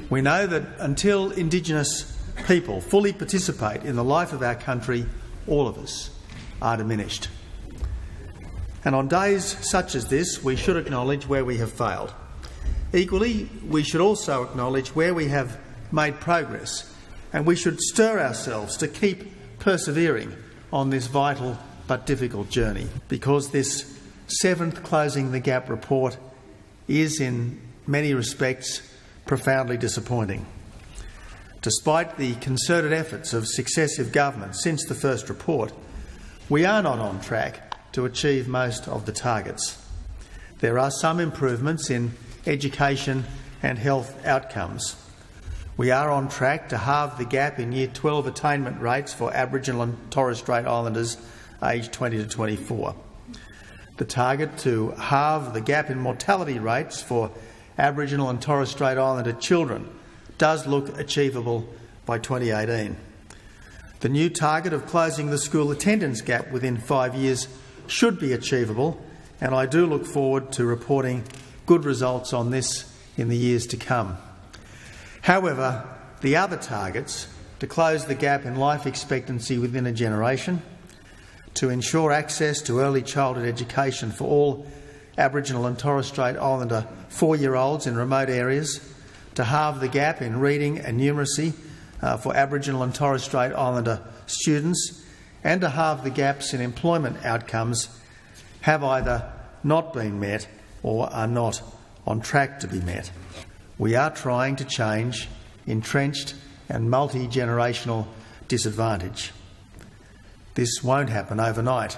We know that until Indigenous people fully participate in the life of our country, all of us are diminished. And on days such as this, we should acknowledge where we have failed. Equally, we should also acknowledge where we have made progress, and we should stir ourselves to keep persevering on this vital but difficult journey, because this 7th Closing the Gap report is, in many respects, profoundly disappointing. Despite the concerted efforts of successive governments since the first report, we are not on track to achieve most of the targets. There are some improvements in education and health outcomes. We are on track to halve the gap in Year 12 attainment rates for Aboriginal and Torres Strait Islanders aged 20 to 24. The target to halve the gap in mortality rates for Aboriginal and Torres Strait Islander children does look achievable by 2018. The new target of closing the school attendance gap within 5 years should be achievable, and I do look forward to reporting good results on this in the years to come. However, the other targets, to close the gap in life expectancy within a generation, to ensure access to early childhood education for all Aboriginal and Torres Strait Islander 4-year-olds in remote areas, to halve the gap in reading and numeracy for Aboriginal and Torres Strait Islander students, and to halve the gaps in employment outcomes, have either not been met or are not on track to be met. We are trying to change entrenched and multi-generational disadvantage. This won't happen overnight,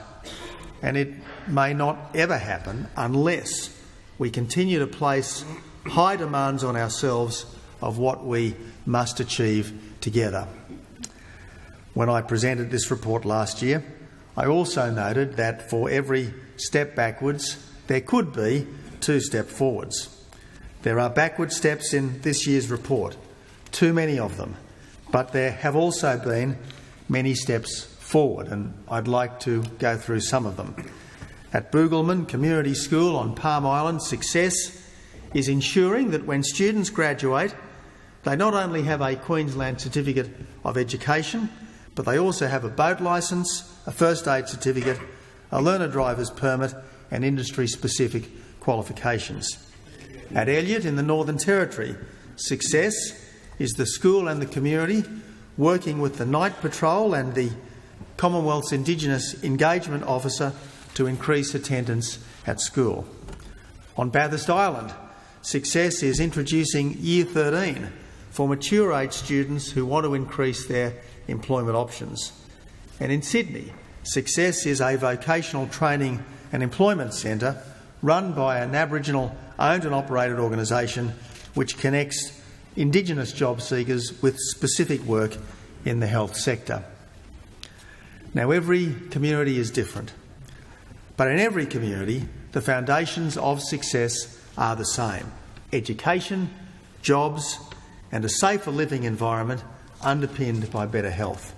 and it may not ever happen unless we continue to place high demands on ourselves of what we must achieve together. When I presented this report last year, I also noted that for every step backwards, there could be 2 steps forwards. There are backward steps in this year's report, too many of them, but there have also been many steps forward, and I'd like to go through some of them. At Boogalman Community School on Palm Island, success is ensuring that when students graduate, they not only have a Queensland Certificate of Education, but they also have a boat licence, a first aid certificate, a learner driver's permit and industry-specific qualifications. At Elliott in the Northern Territory, success is the school and the community working with the Night Patrol and the Commonwealth's Indigenous Engagement Officer to increase attendance at school. On Bathurst Island, success is introducing Year 13 for mature age students who want to increase their employment options. And in Sydney, success is a vocational training and employment centre run by an Aboriginal owned and operated organisation which connects Indigenous job seekers with specific work in the health sector. Now, every community is different, but in every community, the foundations of success are the same: education, jobs, and a safer living environment underpinned by better health.